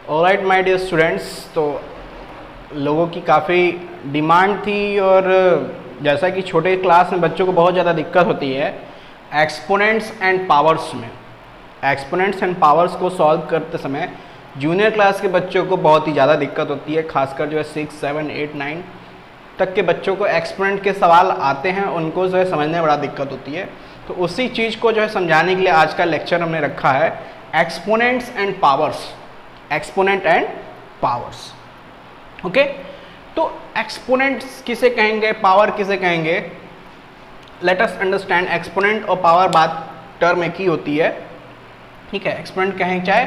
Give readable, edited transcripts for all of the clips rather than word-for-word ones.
Alright my dear students, तो लोगों की काफ़ी डिमांड थी और जैसा कि छोटे क्लास में बच्चों को बहुत ज़्यादा दिक्कत होती है एक्सपोनेंट्स एंड पावर्स में। एक्सपोनेंट्स एंड पावर्स को सॉल्व करते समय जूनियर क्लास के बच्चों को बहुत ही ज़्यादा दिक्कत होती है, खासकर जो है 6, 7, 8, 9 तक के बच्चों को एक्सपोनेंट के सवाल आते हैं, उनको जो है समझने में बड़ा दिक्कत होती है। तो उसी चीज़ को जो है समझाने के लिए आज का लेक्चर हमने रखा है exponents and powers. Exponent and powers, okay. तो एक्सपोनेंट्स किसे कहेंगे, पावर किसे कहेंगे? Let us understand. एक्सपोनेंट और पावर बात टर्म एक ही होती है, ठीक है। एक्सपोनेंट कहें चाहे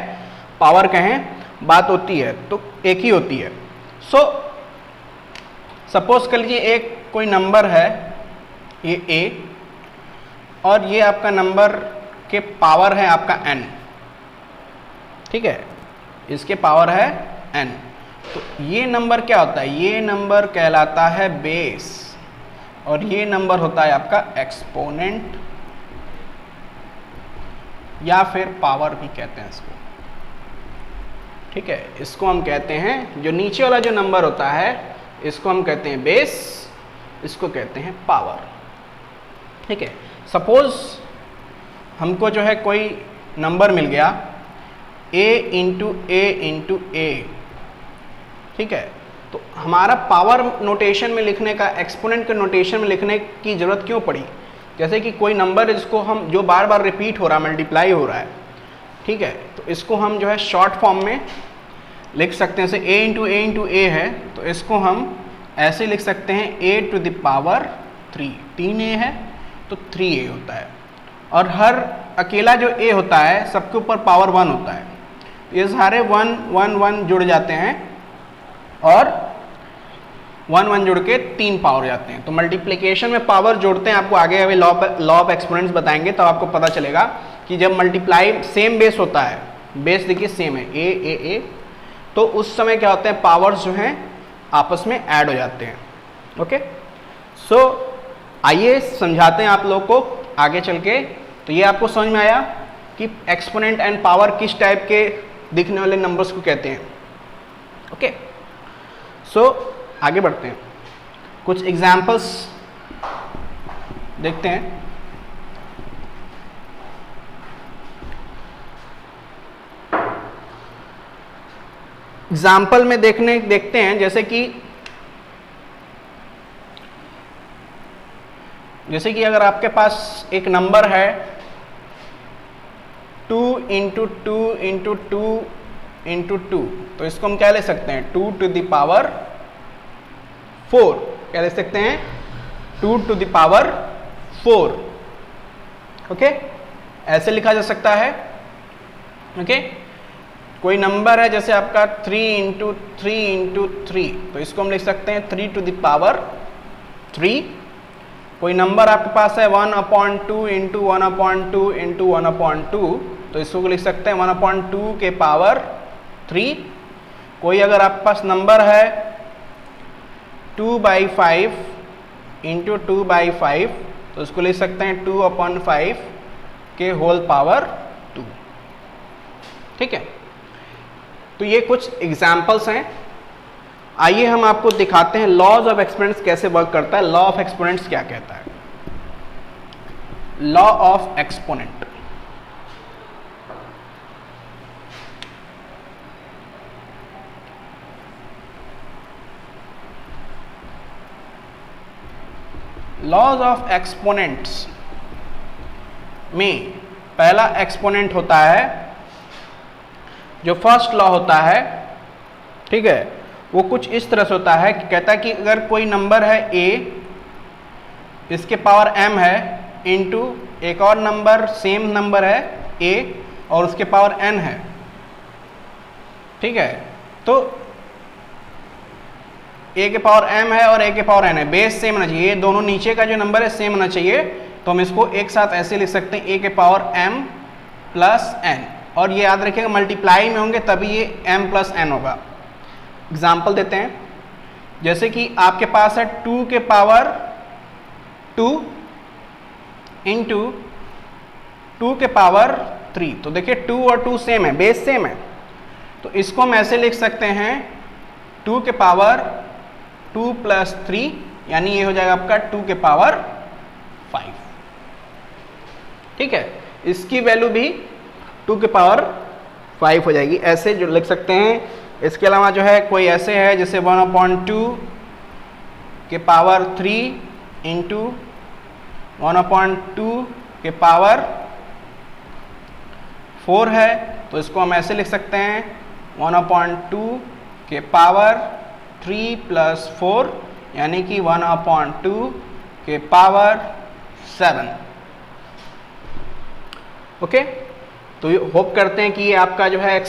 पावर कहें, बात होती है तो एक ही होती है। सपोज कर लीजिए एक कोई नंबर है ये a और ये आपका नंबर के पावर है आपका n, ठीक है, इसके पावर है n। तो ये नंबर क्या होता है? ये नंबर कहलाता है बेस और ये नंबर होता है आपका एक्सपोनेंट या फिर पावर भी कहते हैं इसको, ठीक है। इसको हम कहते हैं, जो नीचे वाला जो नंबर होता है इसको हम कहते हैं बेस, इसको कहते हैं पावर, ठीक है। सपोज हमको जो है कोई नंबर मिल गया a इंटू ए इंटू ए, ठीक है। तो हमारा पावर नोटेशन में लिखने का, एक्सपोनेंट के नोटेशन में लिखने की ज़रूरत क्यों पड़ी? जैसे कि कोई नंबर है जिसको हम, जो बार बार रिपीट हो रहा है, मल्टीप्लाई हो रहा है, ठीक है, तो इसको हम जो है शॉर्ट फॉर्म में लिख सकते हैं। जैसे a इंटू ए है तो इसको हम ऐसे लिख सकते हैं a to the power 3। 3a है तो 3a होता है, और हर अकेला जो a होता है सबके ऊपर पावर 1 होता है। ये सारे 1 1 1 जुड़ जाते हैं और 1 1 जुड़ के 3 पावर जाते हैं। तो मल्टीप्लिकेशन में पावर जोड़ते हैं, आपको आगे अभी लॉ ऑफ एक्सपोनेंट्स बताएंगे तब आपको पता चलेगा कि जब मल्टीप्लाई सेम बेस होता है, बेस देखिए सेम है ए, तो उस समय क्या होते हैं, पावर्स जो हैं आपस में ऐड हो जाते हैं, ओके। सो आइए समझाते हैं आप लोग को आगे चल के। तो ये आपको समझ में आया कि एक्सपोनेंट एंड पावर किस टाइप के दिखने वाले नंबर्स को कहते हैं, ओके। सो आगे बढ़ते हैं, कुछ एग्जाम्पल्स देखते हैं। एग्जाम्पल में देखते हैं, जैसे कि अगर आपके पास एक नंबर है 2 इंटू 2 इंटू 2 इंटू 2, तो इसको हम क्या ले सकते हैं? 2 टू द पावर 4। क्या ले सकते हैं? 2 टू द पावर 4, ओके। ऐसे लिखा जा सकता है, ओके। कोई नंबर है जैसे आपका 3 इंटू 3 इंटू 3, तो इसको हम लिख सकते हैं 3 टू द पावर 3। कोई नंबर आपके पास है 1/2 इंटू 1/2 इंटू 1/2, तो इसको लिख सकते हैं 1/2 के पावर 3। कोई अगर आपके पास नंबर है 2/5 इंटू 2/5, तो इसको लिख सकते हैं 2/5 के होल पावर 2, ठीक है। तो ये कुछ एग्जाम्पल्स हैं। आइए हम आपको दिखाते हैं लॉज ऑफ एक्सपोनेंट्स कैसे वर्क करता है। लॉ ऑफ एक्सपोनेंट्स क्या कहता है? Law of exponent, laws of exponents में पहला एक्सपोनेंट होता है, जो फर्स्ट लॉ होता है, ठीक है, वो कुछ इस तरह से होता है कि कहता है कि अगर कोई नंबर है a, इसके पावर m है, इंटू एक और नंबर सेम नंबर है a और उसके पावर n है, ठीक है। तो a के पावर m है और a के पावर n है, बेस सेम होना चाहिए, ये दोनों नीचे का जो नंबर है सेम होना चाहिए। तो हम इसको एक साथ ऐसे लिख सकते हैं a के पावर m प्लस n, और ये याद रखिएगा मल्टीप्लाई में होंगे तभी ये m प्लस n होगा। एग्जाम्पल देते हैं, जैसे कि आपके पास है 2 के पावर 2 इंटू 2 के पावर 3, तो देखिए 2 और 2 सेम है, बेस सेम है। तो इसको हम ऐसे लिख सकते हैं 2 के पावर 2 + 3, यानी ये हो जाएगा आपका 2 के पावर 5। ठीक है, इसकी वैल्यू भी 2 के पावर 5 हो जाएगी, ऐसे जो लिख सकते हैं। इसके अलावा जो है कोई ऐसे है जैसे 1/2 के पावर 3 इंटू 1/2 के पावर 4 है, तो इसको हम ऐसे लिख सकते हैं 1/2 के पावर 3 + 4, यानी कि 1/2 के पावर 7। ओके, तो होप करते हैं कि ये आपका जो है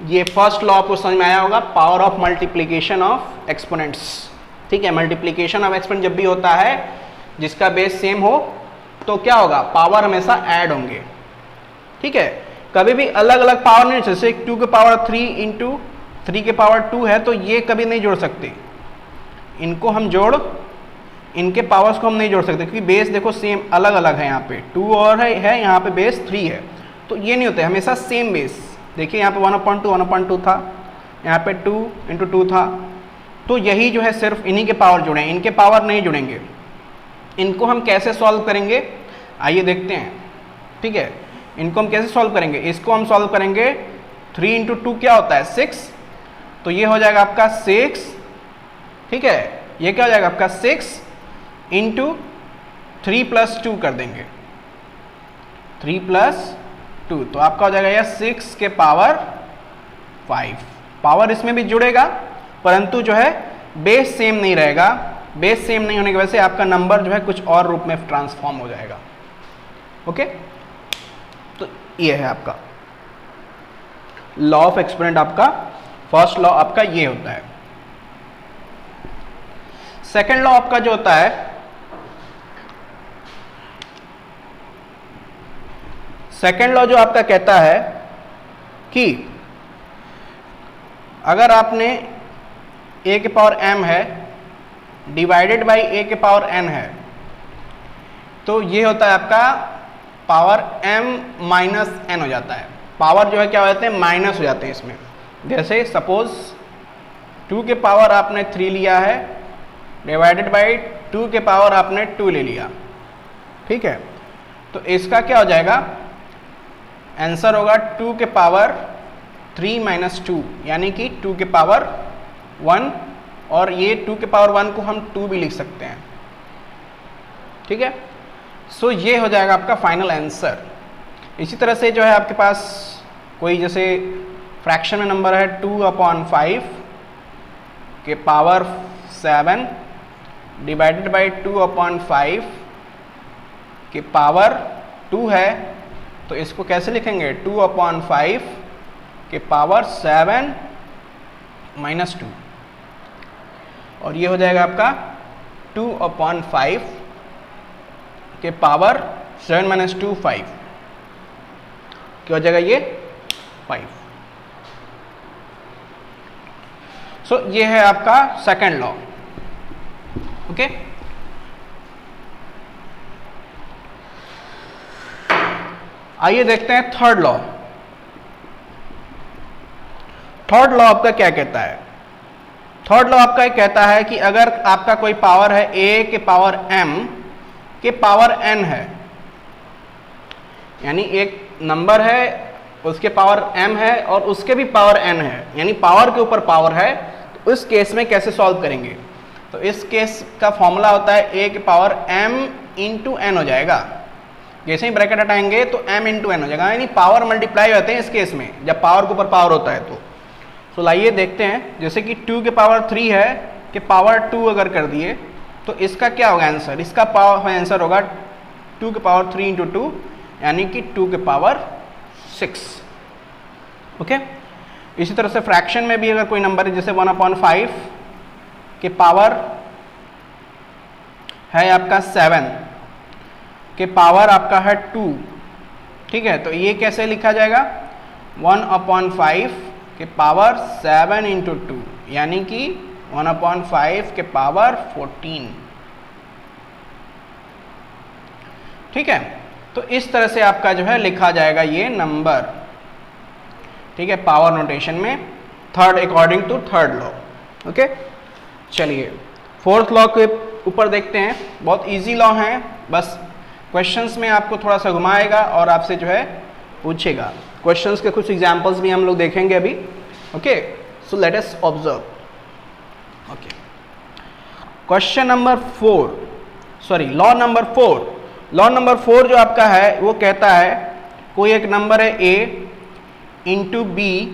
ये फर्स्ट लॉ आपको समझ में आया होगा, power of multiplication of exponents. ठीक है, मल्टीप्लिकेशन ऑफ एक्सपोनेंट जब भी होता है जिसका बेस सेम हो तो क्या होगा, पावर हमेशा ऐड होंगे। ठीक है, कभी भी अलग अलग पावर नहीं, जैसे 2 के पावर 3 इंटू 3 के पावर 2 है, तो ये कभी नहीं जोड़ सकते, इनको हम इनके पावर्स को हम नहीं जोड़ सकते, क्योंकि बेस देखो सेम अलग अलग है। यहाँ पे 2 और है यहाँ पे बेस 3 है, तो ये नहीं होते, हमेशा सेम बेस। देखिए यहाँ पे 1/2 था, यहाँ पे 2 × 2 था, तो यही जो है सिर्फ इन्हीं के पावर जुड़े हैं, इनके पावर नहीं जुड़ेंगे। इनको हम कैसे सॉल्व करेंगे, आइए देखते हैं। ठीक है, इनको हम कैसे सॉल्व करेंगे, इसको हम सॉल्व करेंगे 3 × 2 क्या होता है 6, तो ये हो जाएगा आपका 6। ठीक है, ये क्या हो जाएगा आपका 6 × 3 + 2 कर देंगे, 3 + 2, तो आपका हो जाएगा यह 6 के पावर 5। पावर इसमें भी जुड़ेगा, परंतु जो है बेस सेम नहीं रहेगा। बेस सेम नहीं होने की वजह से आपका नंबर जो है कुछ और रूप में ट्रांसफॉर्म हो जाएगा। ओके, तो ये है आपका लॉ ऑफ एक्सपोनेंट, आपका फर्स्ट लॉ आपका ये होता है। सेकंड लॉ आपका जो होता है, सेकंड लॉ जो आपका कहता है कि अगर आपने a के पावर m है डिवाइडेड बाई a के पावर n है, तो ये होता है आपका पावर m - n हो जाता है। पावर जो है क्या हो जाते हैं, माइनस हो जाते हैं इसमें। जैसे सपोज 2 के पावर आपने 3 लिया है डिवाइडेड बाई 2 के पावर आपने 2 ले लिया। ठीक है, तो इसका क्या हो जाएगा, आंसर होगा 2 के पावर 3 - 2, यानी कि 2 के पावर 1, और ये 2 के पावर 1 को हम 2 भी लिख सकते हैं। ठीक है, सो ये हो जाएगा आपका फाइनल आंसर। इसी तरह से जो है आपके पास कोई जैसे फ्रैक्शन में नंबर है 2/5 के पावर 7 डिवाइडेड बाई 2/5 के पावर 2 है, तो इसको कैसे लिखेंगे, 2/5 के पावर 7 - 2, और ये हो जाएगा आपका 2/5 के पावर 7 - 2 5, क्या हो जाएगा ये 5। सो ये है आपका सेकंड लॉ। ओके, आइए देखते हैं थर्ड लॉ। थर्ड लॉ आपका क्या कहता है, थर्ड लॉ आपका कहता है कि अगर आपका कोई पावर है a के पावर m के पावर n है, यानी एक नंबर है उसके पावर m है और उसके भी पावर n है, यानी पावर के ऊपर पावर है, तो उस केस में कैसे सॉल्व करेंगे। तो इस केस का फॉर्मूला होता है a के पावर m × n हो जाएगा। जैसे ही ब्रैकेट हटाएंगे तो m × n हो जाएगा, यानी पावर मल्टीप्लाई होते हैं इस केस में, जब पावर के ऊपर पावर होता है तो। तो लाइए देखते हैं, जैसे कि 2 के पावर 3 है कि पावर 2 अगर कर दिए तो इसका क्या होगा आंसर, इसका पावर आंसर होगा 2 के पावर 3 × 2, यानी कि 2 के पावर 6। ओके, इसी तरह से फ्रैक्शन में भी अगर कोई नंबर है जैसे 1/5 के पावर है आपका 7 के पावर आपका है 2। ठीक है, तो ये कैसे लिखा जाएगा, 1/5 के पावर 7 × 2, यानी कि 1/5 के पावर 14। ठीक है, तो इस तरह से आपका जो है लिखा जाएगा ये नंबर। ठीक है, पावर नोटेशन में third, according to third law. Okay, चलिए फोर्थ लॉ के ऊपर देखते हैं। बहुत इजी लॉ है, बस क्वेश्चंस में आपको थोड़ा सा घुमाएगा और आपसे जो है पूछेगा। क्वेश्चंस के कुछ एग्जांपल्स भी हम लोग देखेंगे अभी। Okay, so let us observe. Okay, question number 4, sorry law number 4। Law number 4 जो आपका है वो कहता है कोई एक नंबर है a इंटू बी,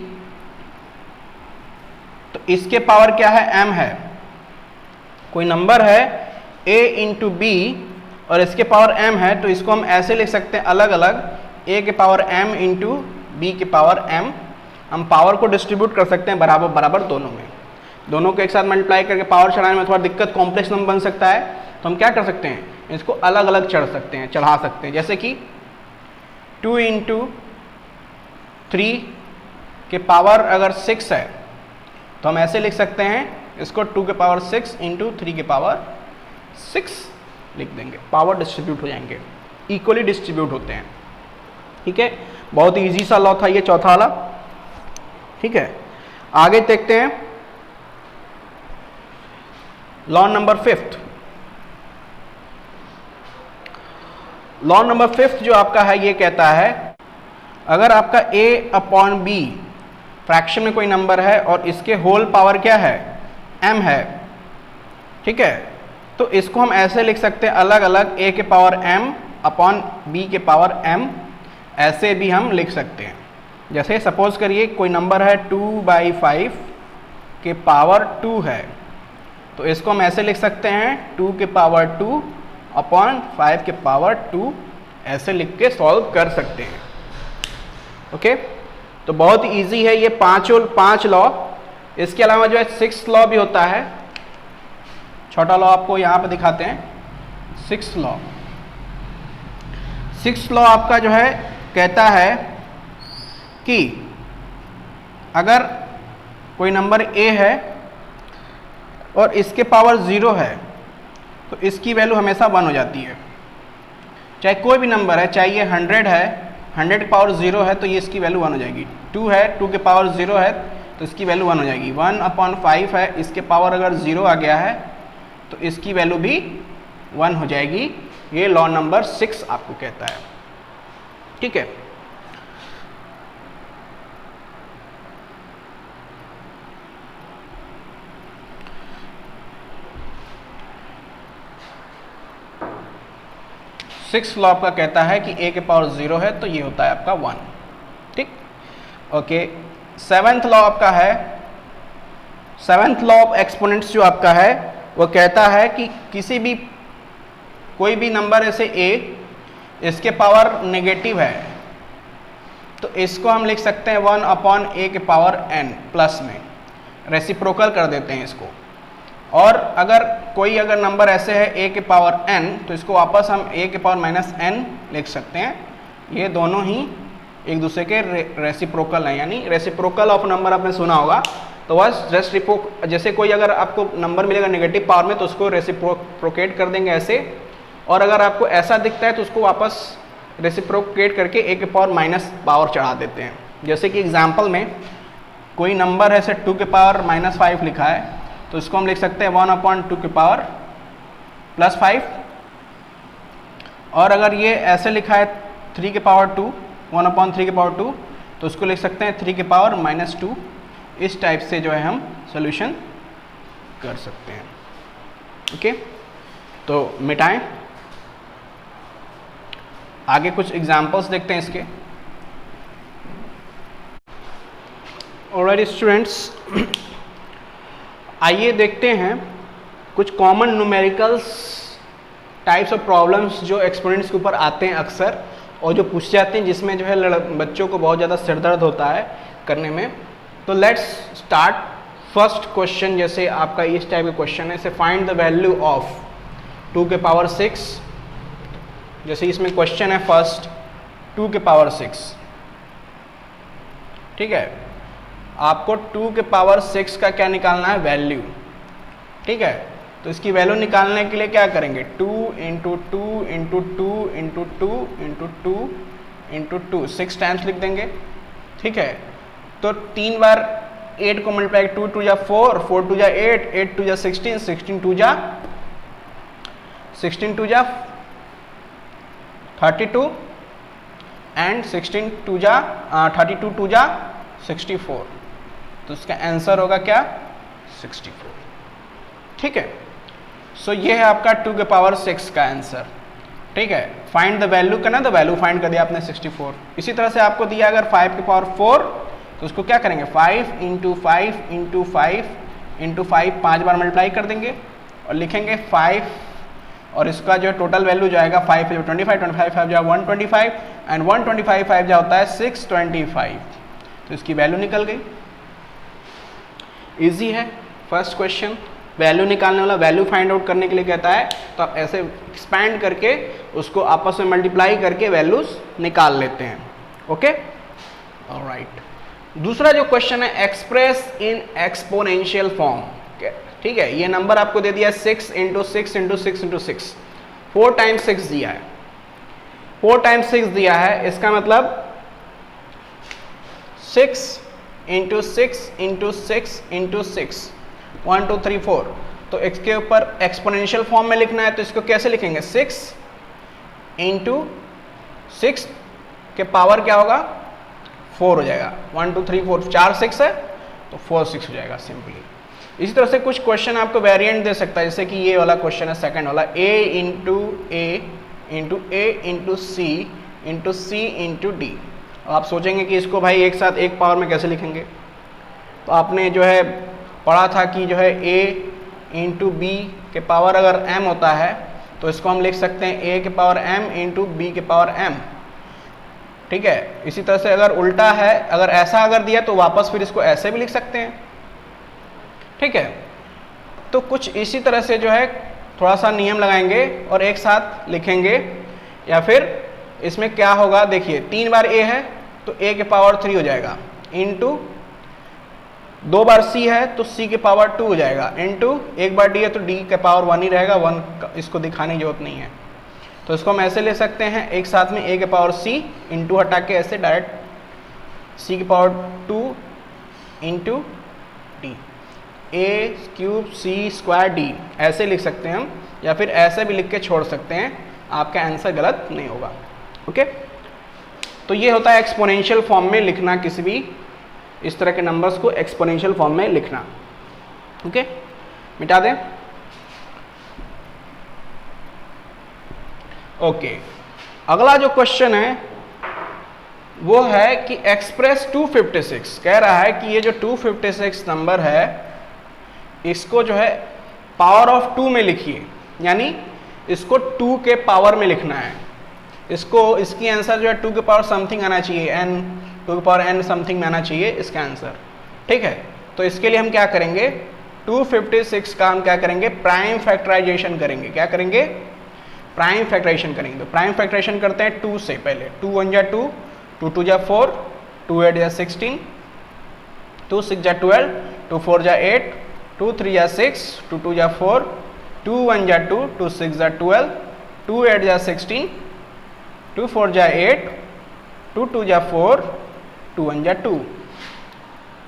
तो इसके पावर क्या है, m है। कोई नंबर है a इंटू बी और इसके पावर m है, तो इसको हम ऐसे लिख सकते हैं अलग अलग, a के पावर m इंटू बी के पावर m। हम पावर को डिस्ट्रीब्यूट कर सकते हैं बराबर बराबर दोनों में। दोनों को एक साथ मल्टीप्लाई करके पावर चढ़ाने में थोड़ा दिक्कत, कॉम्प्लेक्स नंबर बन सकता है, तो हम क्या कर सकते हैं, इसको अलग अलग चढ़ा सकते हैं। जैसे कि 2 इंटू 3 के पावर अगर 6 है तो हम ऐसे लिख सकते हैं इसको 2 के पावर 6 इंटू 3 के पावर 6 लिख देंगे। पावर डिस्ट्रीब्यूट हो जाएंगे, इक्वली डिस्ट्रीब्यूट होते हैं। ठीक है, बहुत इजी सा लॉ था ये चौथा वाला। ठीक है, आगे देखते हैं लॉ नंबर 5। लॉ नंबर 5 जो आपका है ये कहता है अगर आपका a अपॉन b फ्रैक्शन में कोई नंबर है और इसके होल पावर क्या है, m है। ठीक है, तो इसको हम ऐसे लिख सकते हैं अलग अलग, a के पावर m अपॉन b के पावर m, ऐसे भी हम लिख सकते हैं। जैसे सपोज करिए कोई नंबर है 2/5 के पावर 2 है, तो इसको हम ऐसे लिख सकते हैं 2 के पावर 2 अपॉन 5 के पावर 2, ऐसे लिख के सॉल्व कर सकते हैं। ओके, तो बहुत इजी है ये पांच लॉ। इसके अलावा जो है 6th लॉ भी होता है। छोटा लॉ आपको यहाँ पे दिखाते हैं, 6th लॉ। 6th लॉ आपका जो है कहता है कि अगर कोई नंबर a है और इसके पावर 0 है तो इसकी वैल्यू हमेशा 1 हो जाती है। चाहे कोई भी नंबर है, चाहे ये 100 है, 100 के पावर 0 है तो ये इसकी वैल्यू 1 हो जाएगी। 2 है, 2 के पावर 0 है तो इसकी वैल्यू 1 हो जाएगी। 1/5 है, इसके पावर अगर 0 आ गया है तो इसकी वैल्यू भी 1 हो जाएगी। ये लॉ नंबर 6 आपको कहता है। ठीक है, सिक्स लॉ आपका कहता है कि a के पावर 0 है तो ये होता है आपका 1। ठीक, ओके। 7th लॉ आपका है, 7th लॉ ऑफ एक्सपोनेंट्स जो आपका है वो कहता है कि किसी भी कोई भी नंबर ऐसे a, इसके पावर नेगेटिव है तो इसको हम लिख सकते हैं 1/a के पावर n प्लस में, रेसिप्रोकल कर देते हैं इसको। और अगर कोई नंबर ऐसे है a के पावर n तो इसको वापस हम a के पावर -n लिख सकते हैं। ये दोनों ही एक दूसरे के रेसिप्रोकल हैं, यानी रेसिप्रोकल ऑफ नंबर आपने सुना होगा। तो बस जैसे कोई अगर आपको नंबर मिलेगा नेगेटिव पावर में तो उसको रेसिप्रोकेट कर देंगे ऐसे, और अगर आपको ऐसा दिखता है तो उसको वापस रेसिप्रोकेट करके a के पावर माइनस पावर चढ़ा देते हैं। जैसे कि एग्जाम्पल में कोई नंबर है, जैसे 2 के पावर -5 लिखा है तो इसको हम लिख सकते हैं 1/2 के पावर +5। और अगर ये ऐसे लिखा है 3 के पावर 2, 1/3 के पावर 2, तो उसको लिख सकते हैं 3 के पावर -2। इस टाइप से जो है हम सॉल्यूशन कर सकते हैं। ओके, तो मिटाएं, आगे कुछ एग्जाम्पल्स देखते हैं इसके। ऑलराइट स्टूडेंट्स, आइए देखते हैं कुछ common numericals types of problems जो एक्सपोनेंट्स के ऊपर आते हैं अक्सर और जो पूछ जाते हैं, जिसमें जो है बच्चों को बहुत ज़्यादा सिरदर्द होता है करने में। तो लेट्स स्टार्ट। फर्स्ट क्वेश्चन जैसे आपका इस टाइप का क्वेश्चन है, से फाइंड द वैल्यू ऑफ 2 के पावर 6। जैसे इसमें क्वेश्चन है फर्स्ट 2 के पावर 6। ठीक है, आपको 2 के पावर 6 का क्या निकालना है, वैल्यू। ठीक है, तो इसकी वैल्यू निकालने के लिए क्या करेंगे, 2 into 2 into 2 into 2 into 2 into 2, 6 times लिख देंगे। ठीक है, तो 3 बार 8 को मल्टीप्लाई 2 2 जा 4, 4 2 जा 8, 8 2 जा 16, 16 2 जा 32 एंड 16 2 जा 32 2 जा 64। तो इसका आंसर होगा क्या? 64। ठीक है, सो ये है आपका 2 के पावर 6 का आंसर। ठीक है, फाइंड द वैल्यू करना, तो वैल्यू फाइंड कर दिया आपने 64। इसी तरह से आपको दिया अगर 5 के पावर 4, तो उसको क्या करेंगे 5 इंटू 5 इंटू 5 इंटू 5 5 बार मल्टीप्लाई कर देंगे और लिखेंगे 5, और इसका जो टोटल वैल्यू जो आएगा 5 जो 25, 25 5 जो 125 एंड 125 5 जो होता है 625। तो इसकी वैल्यू निकल गई। इजी है फर्स्ट क्वेश्चन। वैल्यू निकालने वाला वैल्यू फाइंड आउट करने के लिए कहता है, तो आप ऐसे एक्सपैंड करके उसको आपस में मल्टीप्लाई करके वैल्यूज निकाल लेते हैं। Okay, alright. दूसरा जो क्वेश्चन है, एक्सप्रेस इन एक्सपोनेंशियल फॉर्म। ठीक है, ये नंबर आपको दे दिया 6 इंटू 6 इंटू 6 इंटू 6, 4 टाइम्स 6 दिया है, 4 टाइम्स 6 दिया है। इसका मतलब 6 इंटू 6 इंटू 6 इंटू 6, 1 2 3 4। तो इसके ऊपर एक्सपोनेंशियल फॉर्म में लिखना है, तो इसको कैसे लिखेंगे 6 इंटू 6 के पावर क्या होगा 4 हो जाएगा। 1 2 3 4, 4 6 है तो 4 6 हो जाएगा सिंपली। इसी तरह से कुछ क्वेश्चन आपको वेरिएंट दे सकता है, जैसे कि ये वाला क्वेश्चन है सेकंड वाला, a into A into C into C into D. आप सोचेंगे कि इसको भाई एक साथ एक पावर में कैसे लिखेंगे, तो आपने जो है पढ़ा था कि जो है a इंटू बी के पावर अगर m होता है तो इसको हम लिख सकते हैं a के पावर m इंटू बी के पावर m। ठीक है, इसी तरह से अगर उल्टा है, अगर ऐसा अगर दिया तो वापस फिर इसको ऐसे भी लिख सकते हैं। ठीक है, तो कुछ इसी तरह से जो है थोड़ा सा नियम लगाएंगे और एक साथ लिखेंगे, या फिर इसमें क्या होगा देखिए 3 बार a है तो a के पावर 3 हो जाएगा, इंटू 2 बार c है तो c के पावर 2 हो जाएगा, इंटू 1 बार d है तो d के पावर 1 ही रहेगा, 1 इसको दिखाने की जरूरत नहीं है। तो इसको हम ऐसे ले सकते हैं एक साथ में a के पावर c इंटू हटा के ऐसे डायरेक्ट c के power 2 into D, a cube c square d ऐसे लिख सकते हैं हम, या फिर ऐसे भी लिख के छोड़ सकते हैं, आपका आंसर गलत नहीं होगा। ओके, तो ये होता है एक्सपोनेंशियल फॉर्म में लिखना, किसी भी इस तरह के नंबर्स को एक्सपोनेंशियल फॉर्म में लिखना। ओके, मिटा दें। ओके, अगला जो क्वेश्चन है वो है कि एक्सप्रेस 256। कह रहा है कि ये जो 256 नंबर है इसको जो है पावर ऑफ 2 में लिखिए, यानी इसको 2 के पावर में लिखना है। इसकी आंसर जो है 2 के पावर समथिंग आना चाहिए, n 2 के पावर n समथिंग में आना चाहिए इसका आंसर। ठीक है, तो इसके लिए हम क्या करेंगे 256 का हम क्या करेंगे प्राइम फैक्टराइजेशन करेंगे। क्या करेंगे? प्राइम फैक्टराइजेशन करेंगे। तो प्राइम फैक्टराइजेशन करते हैं 2 से पहले, 2 1 जा 2, 2 2 जा 4, 2 8 जा 16, 2 6 जा 12, 2 4 जा 8, 2 3 जा 6, 2 2 जा 4, 2 1 जा 2, 2 6 जा 12, 2 8 जा 16, 2 4 जा 8, 2 2 जा 4, 2 1 जा 2।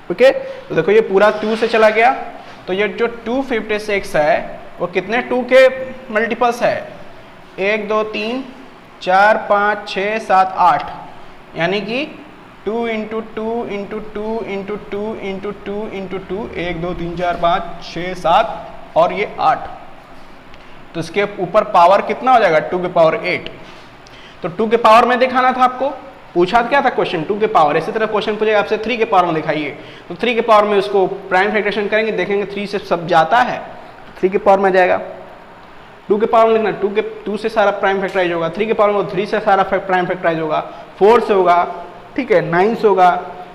ओके, तो देखो ये पूरा 2 से चला गया, तो ये जो 256 है वो कितने 2 के मल्टीपल्स है? 1 2 3 4 5 6 7 8, यानी कि 2 into 2 into 2 into 2 into 2 into 2, 1 2 3 4 5 6 7 और ये 8। तो इसके ऊपर पावर कितना हो जाएगा 2 के पावर 8। तो 2 के पावर में दिखाना था आपको, पूछा क्या था क्वेश्चन 2 के पावर। इसी तरह क्वेश्चन पूछेगा आपसे 3 के पावर में दिखाइए, तो 3 के पावर में उसको प्राइम फैक्टराइजेशन करेंगे, देखेंगे 3 से सब जाता है, 3 के पावर में जाएगा। 2 के पावर में लिखना, 2 से सारा प्राइम फैक्टराइज होगा, 3 के पावर में 3 से सारा प्राइम फैक्टराइज होगा, 4 से होगा, ठीक है, 9 से होगा।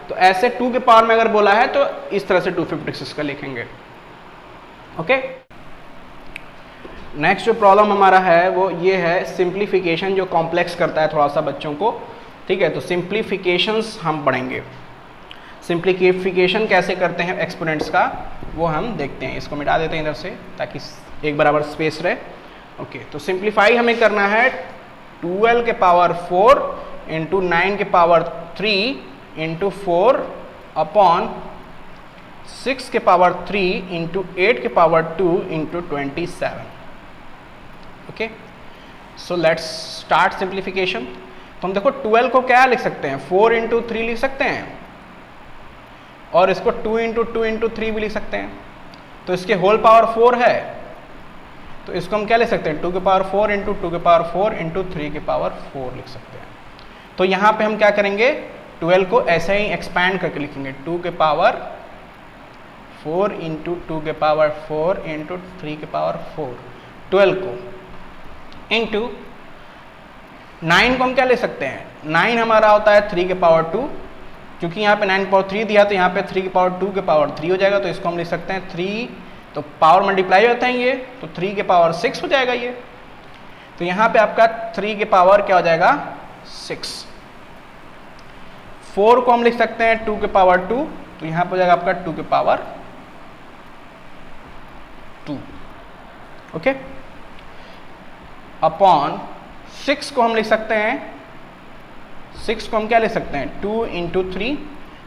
तो ऐसे 2 के पावर में अगर बोला है तो इस तरह से 256 का लिखेंगे। ओके, नेक्स्ट जो प्रॉब्लम हमारा है वो ये है सिंप्लीफिकेशन, जो कॉम्प्लेक्स करता है थोड़ा सा बच्चों को। ठीक है, तो सिंप्लीफिकेशंस हम पढ़ेंगे। सिंप्लीफिकेशन कैसे करते हैं एक्सपोनेंट्स का वो हम देखते हैं। इसको मिटा देते हैं इधर से ताकि एक बराबर स्पेस रहे। ओके, तो सिंप्लीफाई हमें करना है 12 के पावर 4 इंटू 9 के पावर 3 इंटू 4 अपॉन 6 के पावर 3 इंटू 8 के power 2 into 27. Okay, so let's start simplification. तो हम देखो 12 को क्या लिख सकते हैं, 4 इंटू 3 लिख सकते हैं, और इसको 2 इंटू 2 इंटू 3 भी लिख सकते हैं. तो इसके होल पावर 4 है, तो इसको हम क्या लिख सकते हैं, 2 के पावर 4 इंटू 2 के पावर 4 इंटू 3 के पावर 4 लिख सकते हैं. तो यहाँ पे हम क्या करेंगे, 12 को ऐसे ही एक्सपैंड करके लिखेंगे, 2 के पावर 4 इंटू 2 के पावर 4 इंटू 3 के पावर 4. 12 को इंटू 9 को हम क्या ले सकते हैं, 9 हमारा होता है 3 के पावर 2, क्योंकि यहाँ पे 9 के पावर 3 दिया तो यहाँ पे 3 के पावर 2 के पावर 3 हो जाएगा. तो इसको हम लिख सकते हैं 3, तो पावर मल्टीप्लाई होता है ये, तो 3 के पावर 6 हो जाएगा ये. तो यहाँ पे आपका 3 के पावर क्या हो जाएगा, 6. 4 को हम लिख सकते हैं 2 के पावर 2, तो यहाँ पे हो जाएगा आपका 2 के पावर 2. ओके, अपॉन 6 को हम लिख सकते हैं, 6 को हम क्या लिख सकते हैं, 2 इंटू 3,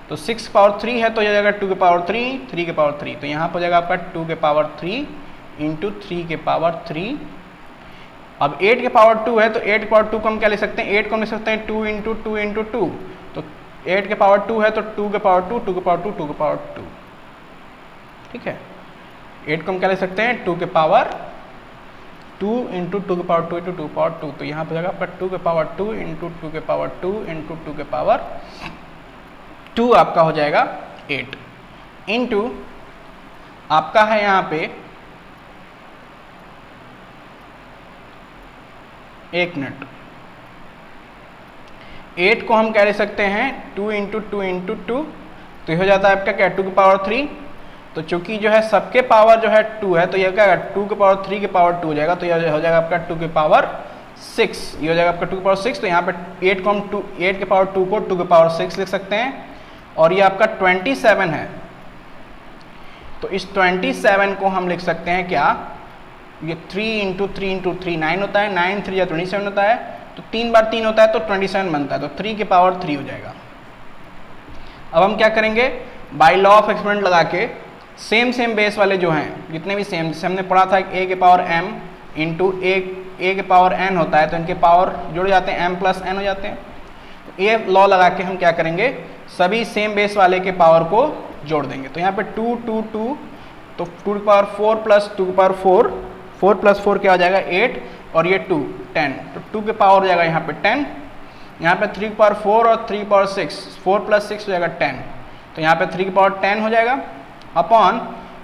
तो 6 पावर 3 है तो यह जाएगा 2 के पावर 3, 3 के पावर 3, तो यहाँ पर जाएगा आपका 2 के पावर 3 इंटू 3 के पावर 3. अब 8 के पावर 2 है तो 8 के पावर 2 को हम क्या लिख सकते हैं, 8 को हम लिख सकते हैं 2 इंटू 2 इंटू 2, तो 8 के पावर 2 है तो 2 के पावर 2, 2 के पावर 2, 2 के पावर 2. ठीक है, 8 को हम क्या लिख सकते हैं, 2 के पावर 2 इंटू 2 के पावर 2 इंटू 2 पावर 2, तो यहाँ पर जाएगा आपका 2 के पावर 2 इंटू 2 के पावर 2 इंटू 2 के पावर 2 आपका हो जाएगा 8 इंटू आपका है यहाँ पे, एक मिनट, 8 को हम क्या ले सकते हैं, 2 इंटू 2 इंटू 2, तो ये हो जाता है आपका क्या, 2 के पावर 3. तो चूंकि जो है सबके पावर जो है 2 है, तो यह क्या 2 के पावर 3 के पावर 2 हो जाएगा, तो यह हो जाएगा आपका 2 के पावर 6, ये हो जाएगा आपका 2 के पावर 6. तो यहाँ पे 8 को हम 8 के पावर 2 को 2 के पावर 6 लिख सकते हैं, और ये आपका 27 है, तो इस 27 को हम लिख सकते हैं क्या, ये 3 इंटू 3 इंटू 3 9 होता है, 9 3 या 27 होता है, तो 3 बार 3 होता है तो 27 बनता है, तो 3 के पावर 3 हो जाएगा. अब हम क्या करेंगे, बाय लॉ ऑफ एक्सपेरिमेंट लगा के सेम बेस वाले जो हैं जितने भी सेम, जैसे हमने पढ़ा था a के पावर m इंटू a के पावर n होता है, तो इनके पावर जुड़ जाते हैं, m प्लस n हो जाते हैं. तो ये लॉ लगा के हम क्या करेंगे, सभी सेम बेस वाले के पावर को जोड़ देंगे. तो यहाँ पे 2 2 2, तो 2 के पावर 4 प्लस 2 के पावर 4, 4 प्लस 4 क्या हो जाएगा 8, और ये 2 10, तो 2 के पावर हो जाएगा यहाँ पे 10. यहाँ पे 3 के पावर 4 और 3 के पावर 6, 4 प्लस 6 हो जाएगा 10, तो यहाँ पे 3 के पावर 10 हो जाएगा. अपॉन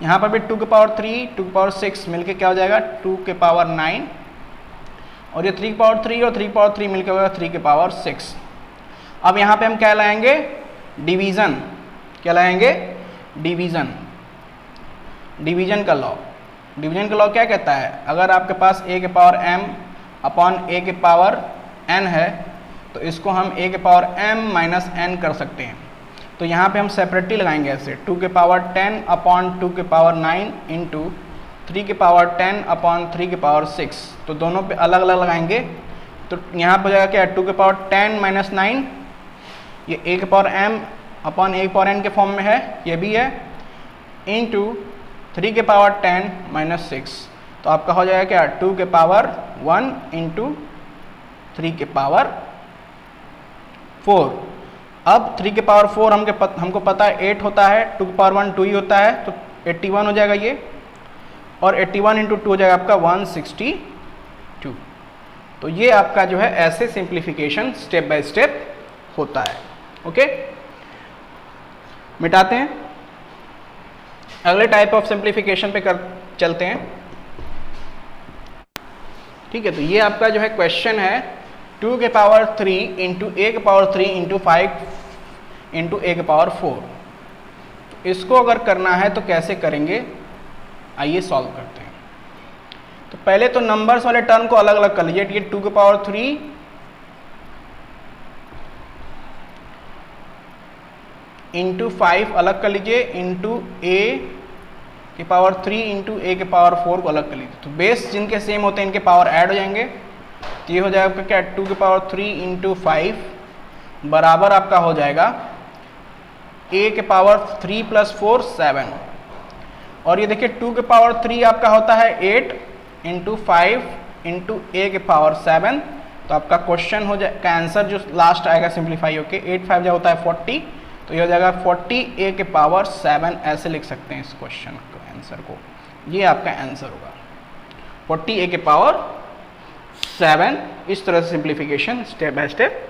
यहाँ पर भी 2 के पावर 3, 2 के पावर 6 मिलके क्या हो जाएगा 2 के पावर 9, और ये 3 के पावर 3 और 3 के पावर 3 मिलके होगा 3 के पावर 6. अब यहाँ पे हम क्या लाएंगे, डिवीज़न, क्या लाएंगे, डिवीज़न, डिवीज़न का लॉ. डिवीज़न का लॉ क्या कहता है, अगर आपके पास a के पावर m अपॉन a के पावर n है, तो इसको हम a के पावर m माइनस n कर सकते हैं. तो यहाँ पे हम सेपरेटली लगाएंगे ऐसे, 2 के पावर 10 अपॉन 2 के पावर 9 इंटू 3 के पावर 10 अपॉन 3 के पावर 6, तो दोनों पे अलग अलग लगाएंगे. तो यहाँ पर हो जाएगा क्या, 2 के पावर 10 माइनस 9, ये a के पावर m अपॉन a के पावर n के फॉर्म में है, ये भी है, इंटू 3 के पावर 10 माइनस 6, तो आपका हो जाएगा क्या, 2 के पावर 1 इंटू 3 के पावर 4. अब 3 के पावर 4 हमको पता है 8 होता है, 2 के पावर 1 2 ही होता है, तो 81 हो जाएगा ये, और 81 इंटू 2 हो जाएगा आपका 162. तो ये आपका जो है ऐसे सिंप्लीफिकेशन स्टेप बाय स्टेप होता है. ओके, मिटाते हैं, अगले टाइप ऑफ सिंप्लीफिकेशन पे चलते हैं. ठीक है, तो ये आपका जो है क्वेश्चन है 2 के पावर 3 इंटू a के पावर 3 इंटू 5 इंटू a के पावर 4. तो इसको अगर करना है तो कैसे करेंगे, आइए सॉल्व करते हैं. तो पहले तो नंबर्स वाले टर्म को अलग अलग कर लीजिए. ये 2 के पावर 3 इंटू 5 अलग कर लीजिए, इंटू a के पावर 3 इंटू a के पावर 4 को अलग कर लीजिए. तो बेस जिनके सेम होते हैं इनके पावर ऐड हो जाएंगे, तो ये हो जाएगा आपका क्या, 2 के पावर 3 इंटू 5 बराबर आपका हो जाएगा a के पावर 3 प्लस 4 7, और ये देखिए 2 के पावर 3 आपका होता है 8 इंटू 5 इंटू a के पावर 7। तो आपका क्वेश्चन हो जाए का आंसर जो लास्ट आएगा सिंप्लीफाई होके 8 5 जो होता है 40, तो ये हो जाएगा 40 a के पावर 7। ऐसे लिख सकते हैं इस क्वेश्चन को, आंसर को, ये आपका आंसर होगा 40 a के पावर 7। इस तरह से सिंप्लीफिकेशन स्टेप बाय स्टेप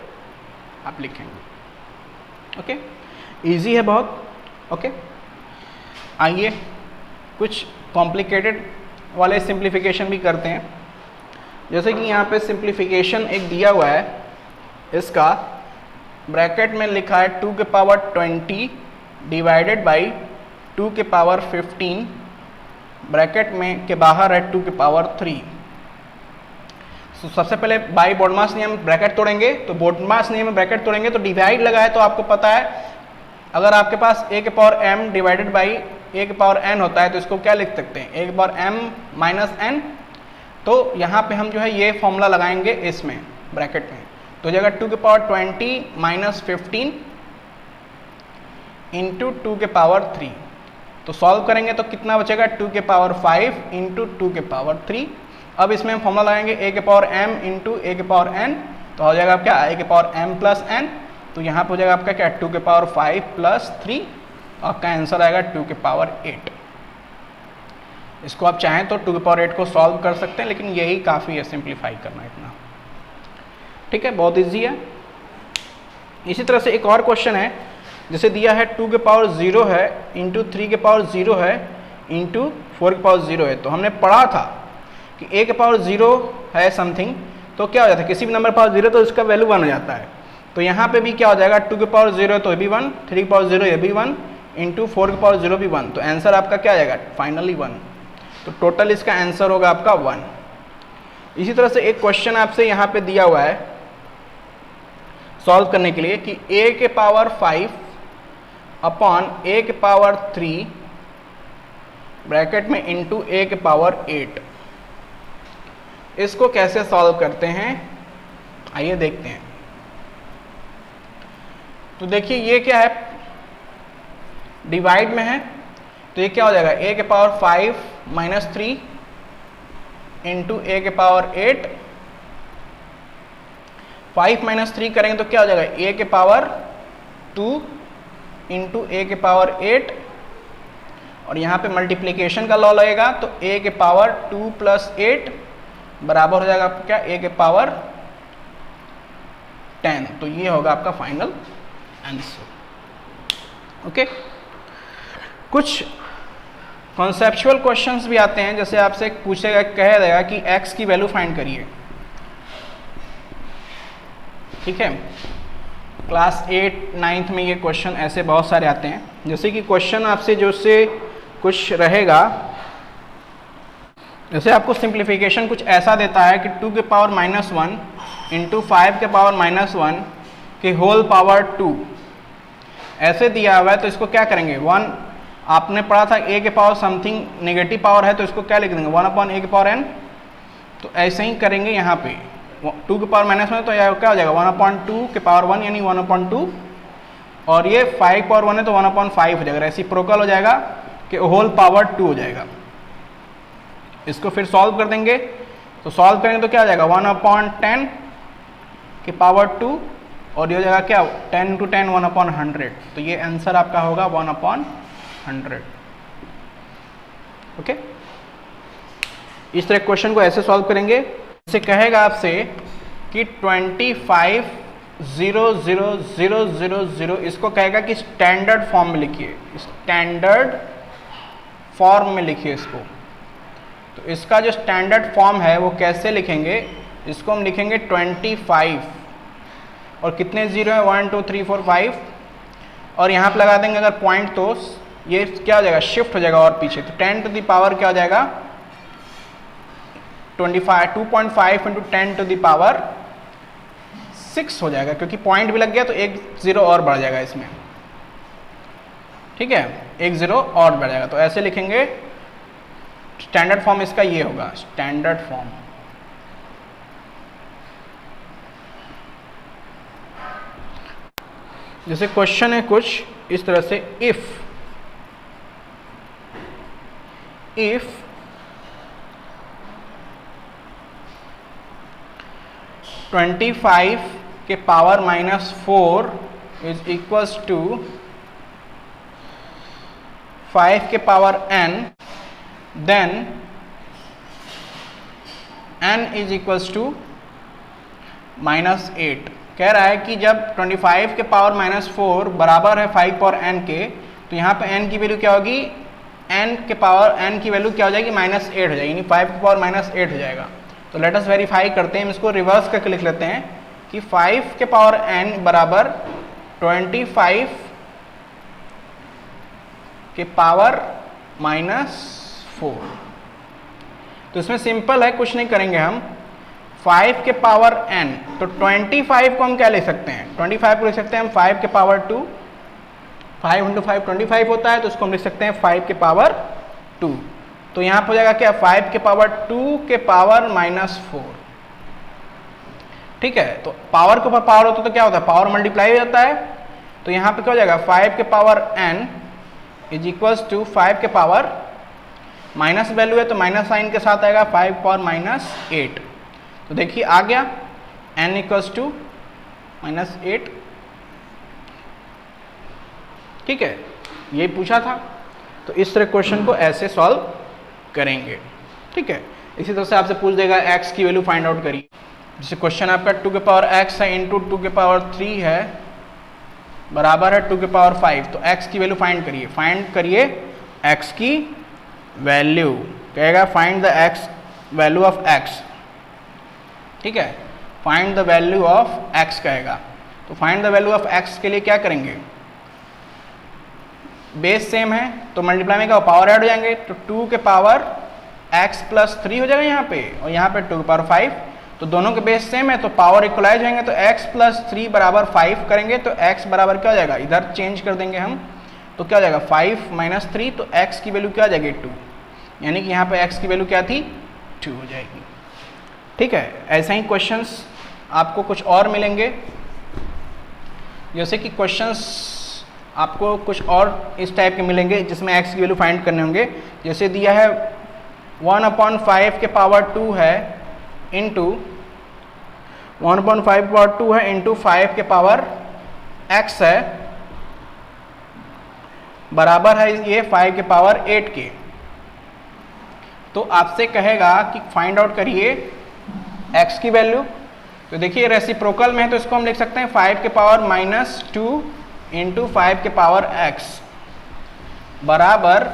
आप लिखेंगे। ओके, इजी है बहुत। ओके, आइए कुछ कॉम्प्लिकेटेड वाले सिंप्लीफिकेशन भी करते हैं। जैसे कि यहाँ पे सिंप्लीफिकेशन एक दिया हुआ है, इसका ब्रैकेट में लिखा है 2 के पावर 20 डिवाइडेड बाई 2 के पावर 15, ब्रैकेट में के बाहर है 2 के पावर 3। तो सबसे पहले बाई बोडमास नियम ब्रैकेट तोड़ेंगे, तो बोडमास नियम में ब्रैकेट तोड़ेंगे तो डिवाइड लगा है, तो आपको पता है अगर आपके पास a के power m divided by a के पावर n होता है तो इसको क्या लिख सकते हैं, a के पावर m माइनस n। तो यहाँ पे हम जो है ये फॉर्मूला लगाएंगे इसमें ब्रैकेट में, तो जगह 2 के पावर 20 माइनस 15 इंटू 2 के पावर 3। तो सॉल्व करेंगे तो कितना बचेगा, 2 के पावर 5 इंटू 2 के पावर 3। अब इसमें हम फॉर्मूला लगाएंगे a के पावर m इंटू a के पावर n, तो हो जाएगा क्या a के पावर m प्लस n। तो यहाँ पे हो जाएगा आपका क्या 2 के पावर 5 प्लस 3, आपका आंसर आएगा 2 के पावर 8। इसको आप चाहें तो 2 के पावर 8 को सॉल्व कर सकते हैं, लेकिन यही काफ़ी है सिंप्लीफाई करना इतना। ठीक है, बहुत इजी है। इसी तरह से एक और क्वेश्चन है, जैसे दिया है 2 के पावर 0 है इंटू 3 के पावर 0 है इंटू 4 के पावर 0 है। तो हमने पढ़ा था कि a के पावर 0 है समथिंग, तो क्या हो जाता है किसी भी नंबर पावर 0 तो इसका वैल्यू 1 हो जाता है। तो यहाँ पे भी क्या हो जाएगा 2 के पावर 0 तो ये भी 1, 3 के पावर 0 ये भी 1 इंटू 4 के पावर 0 भी 1। तो आंसर आपका क्या आ जाएगा फाइनली 1। तो टोटल इसका आंसर होगा आपका 1। इसी तरह से एक क्वेश्चन आपसे यहाँ पे दिया हुआ है सॉल्व करने के लिए कि a के पावर 5 अपॉन a के पावर 3 ब्रैकेट में इंटू a के पावर 8, इसको कैसे सॉल्व करते हैं आइए देखते हैं। तो देखिए ये क्या है, डिवाइड में है, तो ये क्या हो जाएगा a के पावर 5 माइनस 3 इंटू a के पावर 8। 5 माइनस 3 करेंगे तो क्या हो जाएगा a के पावर 2 इंटू a के पावर 8, और यहाँ पे मल्टीप्लिकेशन का लॉ लगेगा, तो a के पावर 2 प्लस 8 बराबर हो जाएगा आपका क्या a के पावर 10। तो ये होगा आपका फाइनल आंसर। ओके, कुछ कॉन्सेप्चुअल क्वेश्चंस भी आते हैं, जैसे आपसे पूछेगा कह देगा कि x की वैल्यू फाइंड करिए। ठीक है, क्लास 8 9th में ये क्वेश्चन ऐसे बहुत सारे आते हैं। जैसे कि क्वेश्चन आपसे जो से कुछ रहेगा, जैसे आपको सिंप्लीफिकेशन कुछ ऐसा देता है कि 2 के पावर माइनस 1 इंटू 5 के पावर माइनस 1 के होल पावर 2 ऐसे दिया हुआ है। तो इसको क्या करेंगे, 1 आपने पढ़ा था a के पावर समथिंग नेगेटिव पावर है, तो इसको क्या लिख देंगे 1 अपॉन a के पावर n। तो ऐसे ही करेंगे यहाँ पे 2 के पावर माइनस 1 तो यह क्या हो जाएगा 1 अपॉन 2 के पावर 1 यानी 1 अपॉन 2, और ये 5 पावर 1 है तो 1 अपॉन 5 हो जाएगा, रेसिप्रोकल हो जाएगा कि होल पावर 2 हो जाएगा। इसको फिर सॉल्व कर देंगे, तो सॉल्व करेंगे तो क्या हो जाएगा 1 अपॉन 10 के पावर 2, और ये हो जाएगा क्या 10 इंटू 10 1 अपॉन 100। तो ये आंसर आपका होगा 1 अपॉन 100। ओके, इस तरह क्वेश्चन को ऐसे सॉल्व करेंगे। इसे कहेगा आपसे कि 25 0 0 0 0 0, इसको कहेगा कि स्टैंडर्ड फॉर्म में लिखिए, स्टैंडर्ड फॉर्म में लिखिए इसको। तो इसका जो स्टैंडर्ड फॉर्म है वो कैसे लिखेंगे, इसको हम लिखेंगे 25 और कितने जीरो है 1 2 3 4 5, और यहाँ पे लगा देंगे अगर पॉइंट, तो ये क्या हो जाएगा शिफ्ट हो जाएगा और पीछे, तो 10 टू द पावर क्या हो जाएगा 2.5 इंटू 10 टू द पावर 6 हो जाएगा, क्योंकि पॉइंट भी लग गया तो एक जीरो और बढ़ जाएगा इसमें। ठीक है, एक जीरो और बढ़ जाएगा। तो ऐसे लिखेंगे, स्टैंडर्ड फॉर्म इसका ये होगा, स्टैंडर्ड फॉर्म। जैसे क्वेश्चन है कुछ इस तरह से इफ 25 के पावर -4 इज इक्वल्स टू 5 के power n, then n is equals to -8। कह रहा है कि जब 25 के पावर -4 बराबर है 5 पावर n के, तो यहाँ पे n की वैल्यू क्या होगी, n के पावर n की वैल्यू क्या हो जाएगी, -8 हो जाएगी, यानी 5 के पावर -8 हो जाएगा। तो लेट अस वेरीफाई करते हैं, हम इसको रिवर्स करके लिख लेते हैं कि 5 के पावर n बराबर 25 के पावर -4। तो इसमें सिंपल है, कुछ नहीं करेंगे हम, 5 के पावर n, तो 25 को हम क्या ले सकते हैं, 25 को लिख सकते हैं हम 5 के पावर 2, 5 × 5 25 होता है, तो इसको हम लिख सकते हैं 5 के पावर 2। तो यहाँ पर हो जाएगा क्या, 5 के पावर 2 के पावर -4। ठीक है, तो पावर के ऊपर पावर होता है तो क्या होता है, पावर मल्टीप्लाई हो जाता है। तो यहाँ पे क्या हो जाएगा, 5 के power n is equals to 5 के पावर, माइनस वैल्यू है तो माइनस साइन के साथ आएगा, 5 पावर -8। तो देखिए आ गया n इक्वल्स टू -8। ठीक है, ये पूछा था, तो इस तरह क्वेश्चन को ऐसे सॉल्व करेंगे। ठीक है, इसी तरह से आपसे पूछ देगा x की वैल्यू फाइंड आउट करिए। जैसे क्वेश्चन आपका 2 के पावर x है इंटू 2 के पावर 3 है बराबर है 2 के पावर 5, तो x की वैल्यू फाइंड करिए x की वैल्यू, कहेगा find the x value of x। ठीक है, find the value of x कहेगा, तो find the value of x के लिए क्या करेंगे, बेस सेम है तो मल्टीप्लाई में क्या पावर ऐड हो जाएंगे, तो 2 के पावर x प्लस 3 हो जाएगा यहाँ पे, और यहाँ पे 2 के पावर 5, तो दोनों के बेस सेम है तो पावर इक्वलाइज होंगे, तो x प्लस 3 बराबर 5 करेंगे, तो x बराबर क्या हो जाएगा, इधर चेंज कर देंगे हम, तो क्या हो जाएगा 5 - 3, तो x की वैल्यू क्या आ जाएगी 2, यानी कि यहाँ पे x की वैल्यू क्या थी 2 हो जाएगी। ठीक है, ऐसे ही क्वेश्चंस आपको कुछ और मिलेंगे, जैसे कि क्वेश्चंस आपको कुछ और इस टाइप के मिलेंगे जिसमें x की वैल्यू फाइंड करने होंगे। जैसे दिया है 1/5 के पावर 2 है इंटू 1/5 पावर 2 है इंटू 5 के पावर x है, बराबर है ये 5 के पावर 8 के। तो आपसे कहेगा कि फाइंड आउट करिए x की वैल्यू। तो देखिए रेसिप्रोकल में है तो इसको हम लिख सकते हैं 5 के पावर -2 इंटू 5 के पावर x बराबर,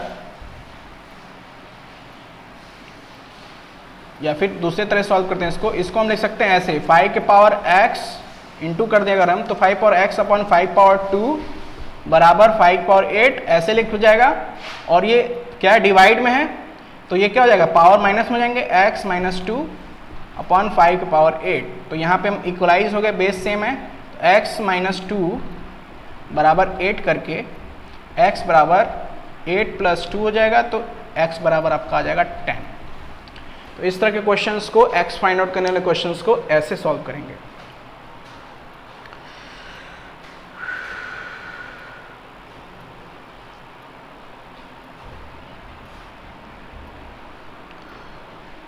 या फिर दूसरे तरह सॉल्व करते हैं इसको हम लिख सकते हैं ऐसे, 5 के पावर x इंटू कर दें अगर हम, तो 5 पावर x अपॉन 5 पावर 2 बराबर 5 पावर 8, ऐसे लिख हो जाएगा। और ये क्या है, डिवाइड में है, तो ये क्या हो जाएगा, पावर माइनस में जाएंगे, x -2 अपॉन 5 के पावर 8। तो यहाँ पे हम इक्वलाइज हो गए, बेस सेम है, तो x -2 बराबर 8 करके x बराबर 8 + 2 हो जाएगा, तो x बराबर आपका आ जाएगा 10। तो इस तरह के क्वेश्चंस को, x फाइंड आउट करने वाले क्वेश्चंस को ऐसे सॉल्व करेंगे।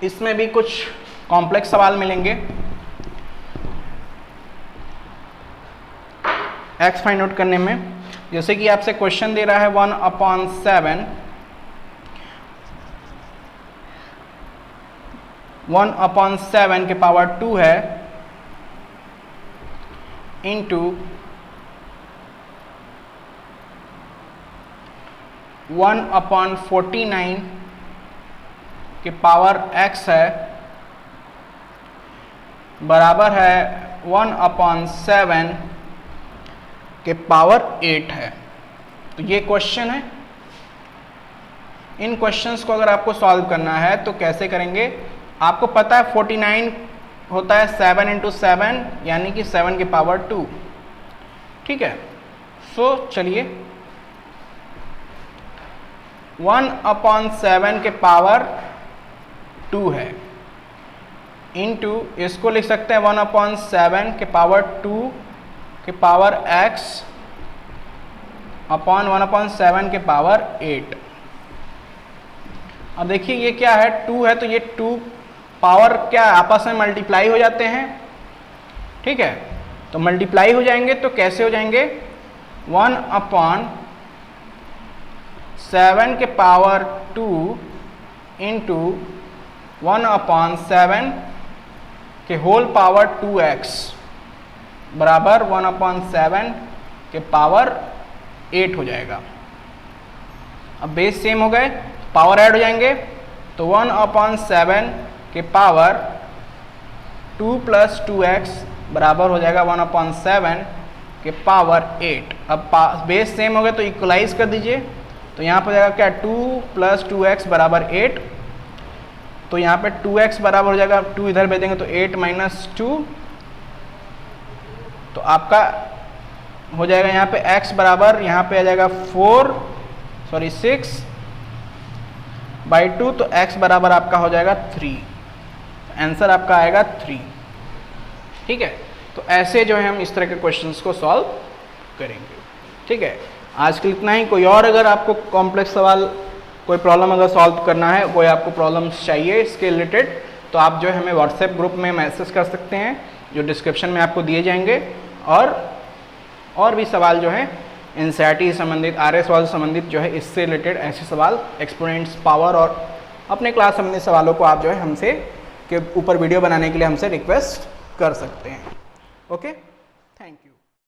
इसमें भी कुछ कॉम्प्लेक्स सवाल मिलेंगे। x फाइंड आउट करने में, जैसे कि आपसे क्वेश्चन दे रहा है 1/7 1/7 के पावर 2 है इंटू 1/49 के पावर x है, बराबर है 1/7 के पावर 8 है। तो ये क्वेश्चन है। इन क्वेश्चंस को अगर आपको सॉल्व करना है तो कैसे करेंगे, आपको पता है 49 होता है 7 × 7 यानी कि 7 के पावर 2। ठीक है, सो चलिए 1/7 के पावर 2 है इंटू, इसको लिख सकते हैं 1/7 के पावर 2 के पावर x अपॉन 1/7 के पावर 8। अब देखिए ये क्या है, 2 है तो ये 2 पावर क्या आपस में मल्टीप्लाई हो जाते हैं, ठीक है। तो मल्टीप्लाई हो जाएंगे तो कैसे हो जाएंगे, 1/7 के पावर 2 इंटू 1/7 के होल पावर 2x बराबर 1/7 के पावर 8 हो जाएगा। अब बेस सेम हो गए, पावर ऐड हो जाएंगे तो 1/7 के पावर 2 + 2x बराबर हो जाएगा 1/7 के पावर 8। अब बेस सेम हो गए तो इक्वलाइज कर दीजिए, तो यहाँ पर जाएगा क्या 2 + 2x बराबर 8। तो यहाँ पे 2x बराबर हो जाएगा, 2 इधर भेजेंगे तो 8 - 2, तो आपका हो जाएगा यहाँ पे x बराबर, यहाँ पे आ जाएगा 6/2, तो x बराबर आपका हो जाएगा 3। आंसर आपका आएगा 3, ठीक है। तो ऐसे जो है हम इस तरह के क्वेश्चंस को सॉल्व करेंगे, ठीक है। आज के लिए इतना ही। कोई और अगर आपको कॉम्प्लेक्स सवाल, कोई प्रॉब्लम अगर सॉल्व करना है, कोई आपको प्रॉब्लम्स चाहिए इसके रिलेटेड, तो आप जो है हमें व्हाट्सएप ग्रुप में मैसेज कर सकते हैं जो डिस्क्रिप्शन में आपको दिए जाएंगे। और भी सवाल जो है एनसीईआरटी से संबंधित, आरएस सवाल से संबंधित जो है इससे रिलेटेड ऐसे सवाल, एक्सपोनेंट्स, पावर और अपने क्लास संबंधित सवालों को आप जो है हमसे के ऊपर वीडियो बनाने के लिए हमसे रिक्वेस्ट कर सकते हैं। ओके।